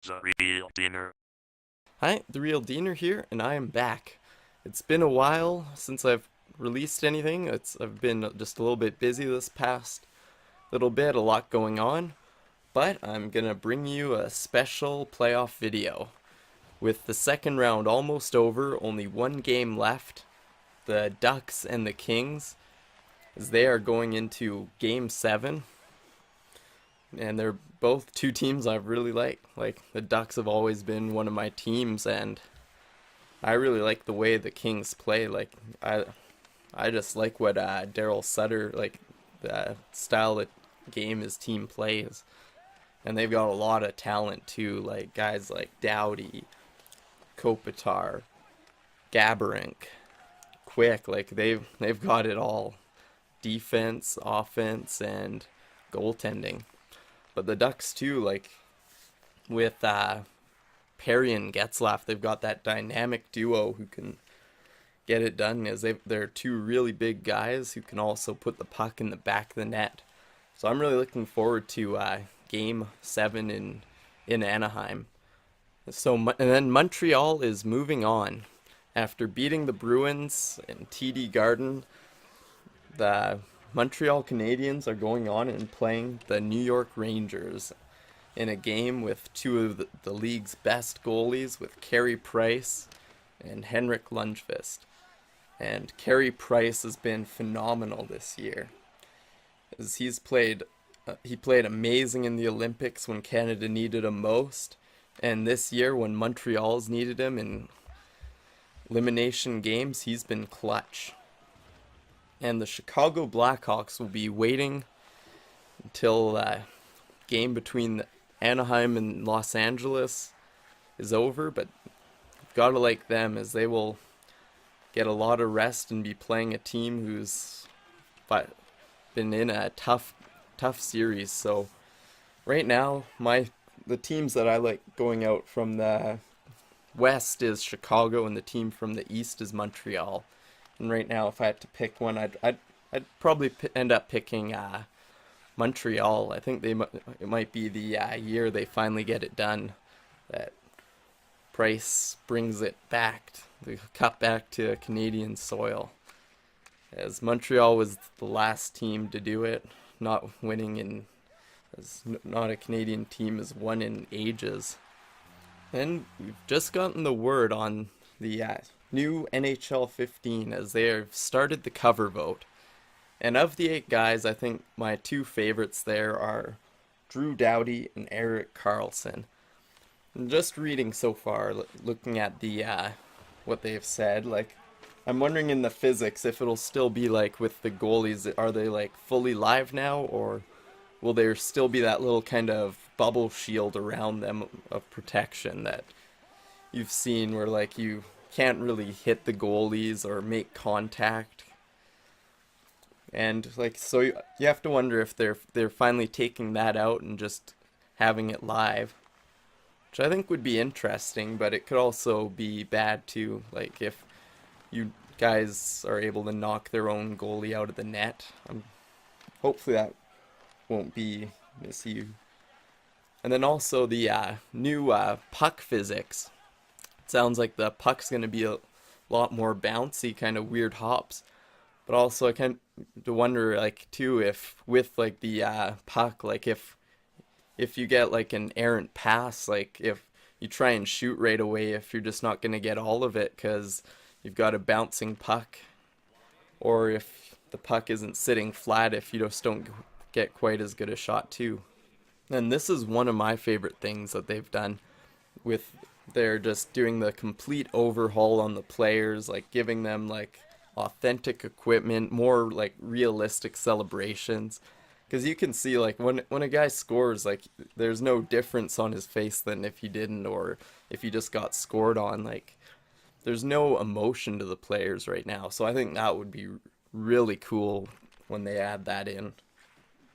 The real dinner. Hi, The Real Diener here, and I am back. It's been a while since I've released anything. I've been just a little bit busy this past little bit, a lot going on, but I'm gonna bring you a special playoff video. With the second round almost over, only one game left, the Ducks and the Kings, as they are going into Game 7, and they're both two teams I really like. Like, the Ducks have always been one of my teams, and I really like the way the Kings play. I just like what Daryl Sutter, like the style that game his team plays, and they've got a lot of talent too. Like guys like Dowdy, Kopitar, Gaborink, Quick. Like they've got it all: defense, offense, and goaltending. But the Ducks too, like with Perry and Getzlaff, they've got that dynamic duo who can get it done, as they're two really big guys who can also put the puck in the back of the net. So I'm really looking forward to Game 7 in Anaheim. And then Montreal is moving on. After beating the Bruins in TD Garden, the Montreal Canadiens are going on and playing the New York Rangers in a game with two of the league's best goalies, with Carey Price and Henrik Lundqvist. And Carey Price has been phenomenal this year, as he played amazing in the Olympics when Canada needed him most, and this year when Montreal's needed him in elimination games, he's been clutch. And the Chicago Blackhawks will be waiting until game between Anaheim and Los Angeles is over, but gotta like them, as they will get a lot of rest and be playing a team who's been in a tough series. So right now, the teams that I like going out from the West is Chicago, and the team from the East is Montreal. And right now, if I had to pick one, I'd probably end up picking Montreal. I think it might be the year they finally get it done. That Price brings it back, the cup back to Canadian soil, as Montreal was the last team to do it, not winning as not a Canadian team has won in ages. And we've just gotten the word on the new NHL 15, as they have started the cover vote. And of the 8 guys, I think my two favorites there are Drew Doughty and Erik Karlsson. And just reading so far, looking at the what they've said, like I'm wondering in the physics if it'll still be like with the goalies. Are they like fully live now, or will there still be that little kind of bubble shield around them of protection that you've seen, where like you can't really hit the goalies or make contact? And like so you have to wonder if they're finally taking that out and just having it live, which I think would be interesting, but it could also be bad too. Like if you guys are able to knock their own goalie out of the net, hopefully that won't be an issue. And then also the new puck physics. It sounds like the puck's going to be a lot more bouncy, kind of weird hops. But also I kind of wonder, like, too, if with like the puck, like if you get like an errant pass, like if you try and shoot right away, if you're just not going to get all of it because you've got a bouncing puck, or if the puck isn't sitting flat, if you just don't get quite as good a shot too. And this is one of my favorite things that they've done, with they're just doing the complete overhaul on the players, like giving them like authentic equipment, more like realistic celebrations. Because you can see, like, when a guy scores, like, there's no difference on his face than if he didn't, or if he just got scored on. Like, there's no emotion to the players right now. So I think that would be really cool when they add that in.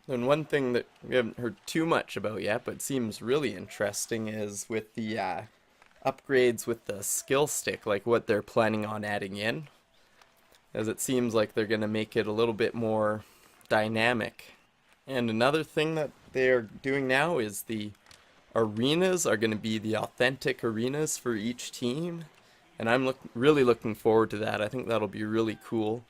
And one thing that we haven't heard too much about yet, but seems really interesting, is with the upgrades with the skill stick, like what they're planning on adding in. As it seems like they're going to make it a little bit more dynamic. And another thing that they're doing now is the arenas are going to be the authentic arenas for each team, and I'm really looking forward to that. I think that'll be really cool.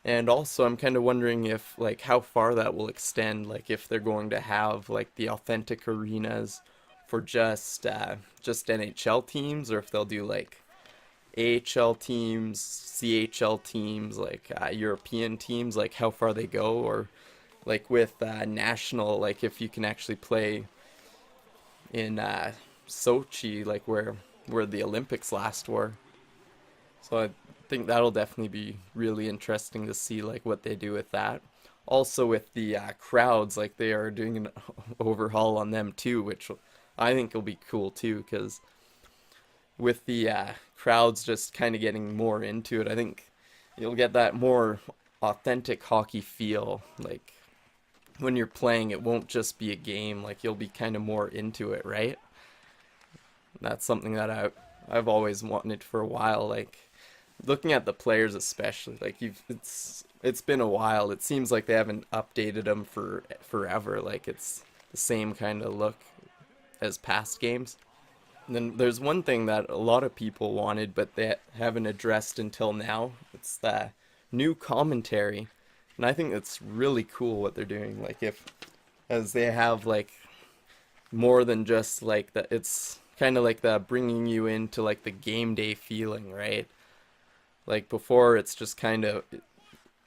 And also, I'm kind of wondering if, like, how far that will extend, like, if they're going to have, like, the authentic arenas for just NHL teams, or if they'll do, like, AHL teams, CHL teams, like, European teams, like, how far they go, or, like, with national, like, if you can actually play in Sochi, like, where the Olympics last were. So I think that'll definitely be really interesting to see like what they do with that. Also with the crowds, like they are doing an overhaul on them too, which I think will be cool too. Because with the crowds just kind of getting more into it, I think you'll get that more authentic hockey feel. Like when you're playing, it won't just be a game. Like you'll be kind of more into it, right? That's something that I've always wanted for a while. Like looking at the players especially, like it's been a while. It seems like they haven't updated them for forever. Like it's the same kind of look as past games. And then there's one thing that a lot of people wanted but they haven't addressed until now. It's the new commentary. And I think it's really cool what they're doing. Like if as they have like more than just like the it's kind of like the bringing you into like the game day feeling, right? Like before, it's just kind of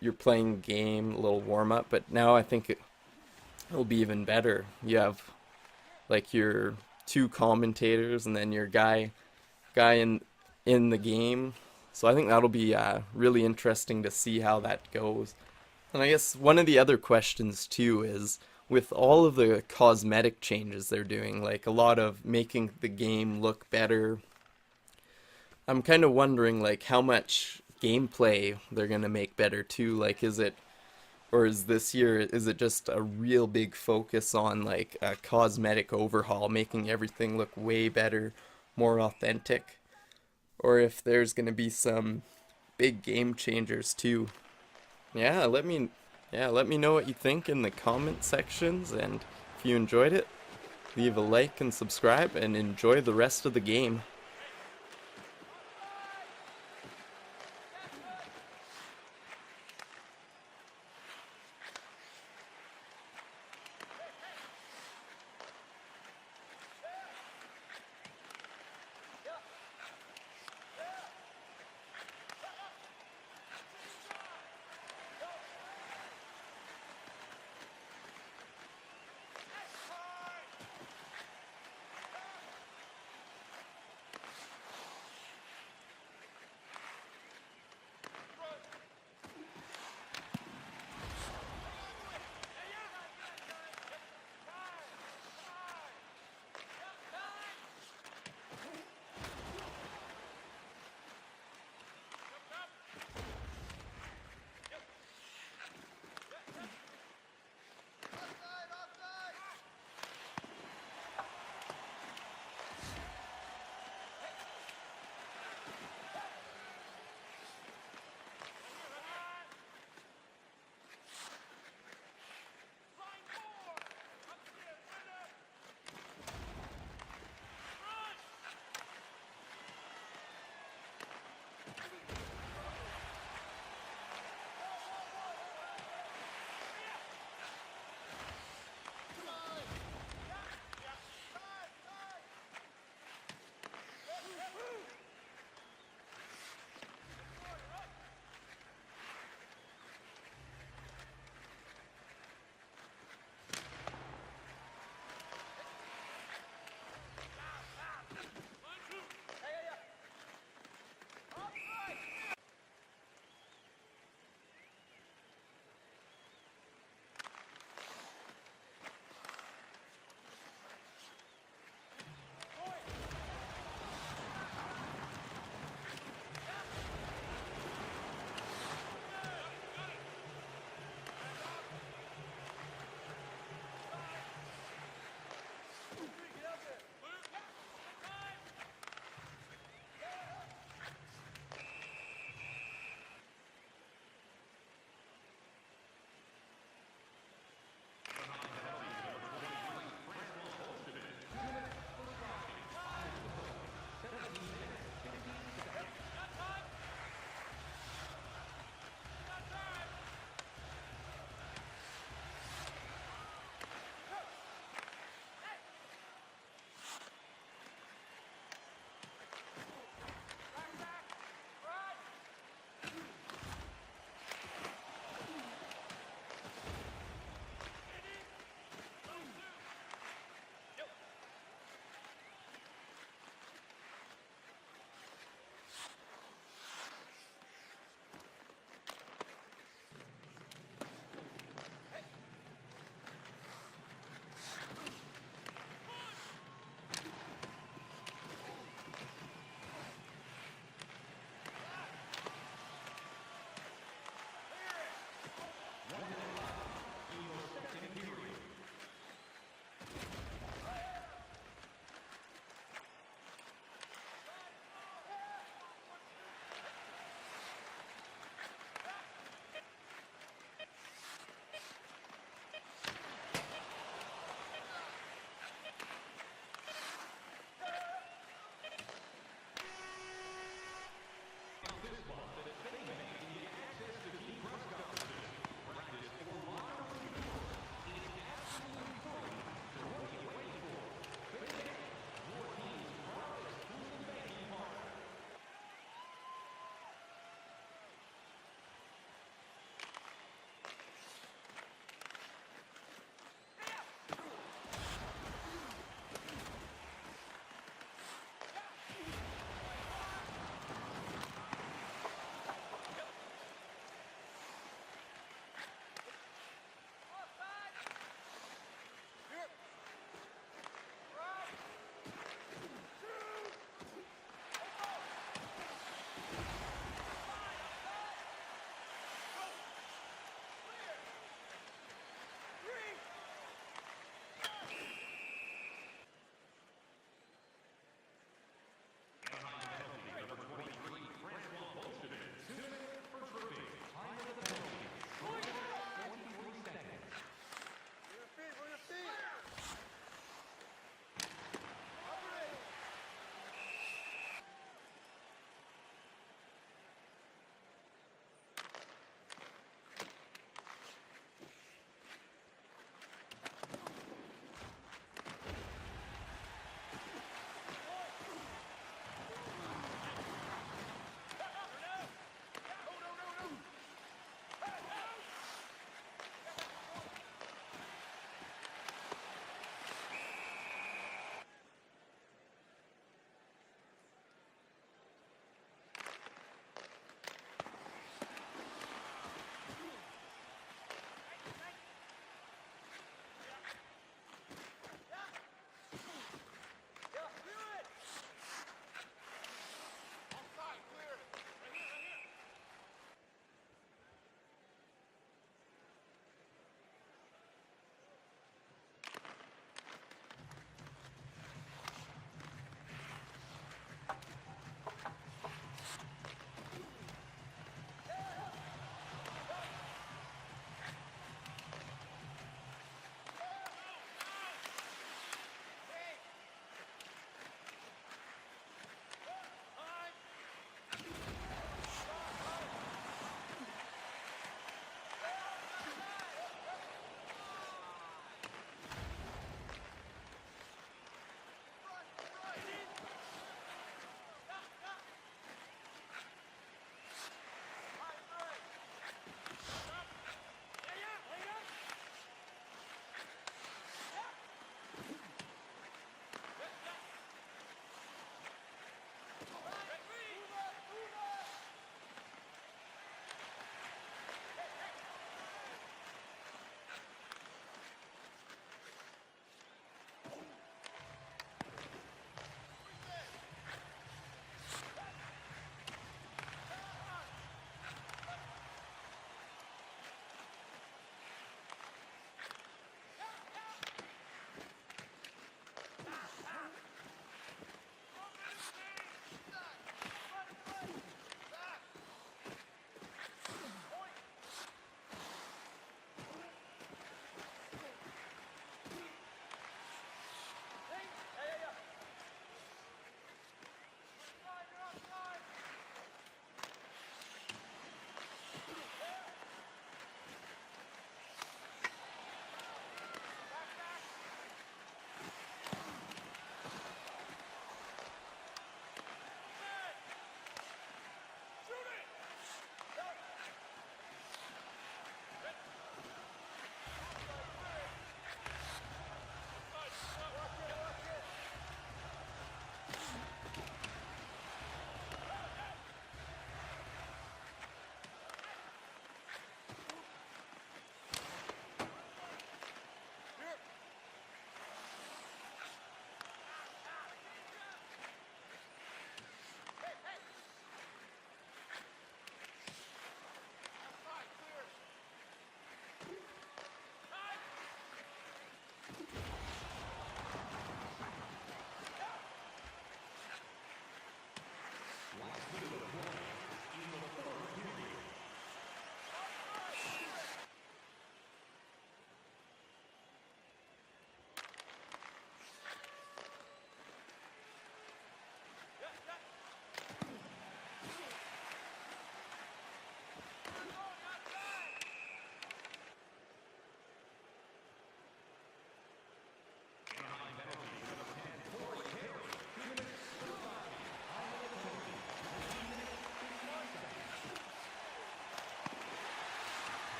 you're playing game, a little warm up, but now I think it'll be even better. You have like your two commentators and then your guy in the game. So I think that'll be really interesting to see how that goes. And I guess one of the other questions too is with all of the cosmetic changes they're doing, like a lot of making the game look better, I'm kind of wondering like how much gameplay they're gonna make better too. Like, is it or is this year is it just a real big focus on like a cosmetic overhaul, making everything look way better, more authentic, or if there's gonna be some big game changers too. Yeah, let me know what you think in the comment sections, and if you enjoyed it, leave a like and subscribe, and enjoy the rest of the game.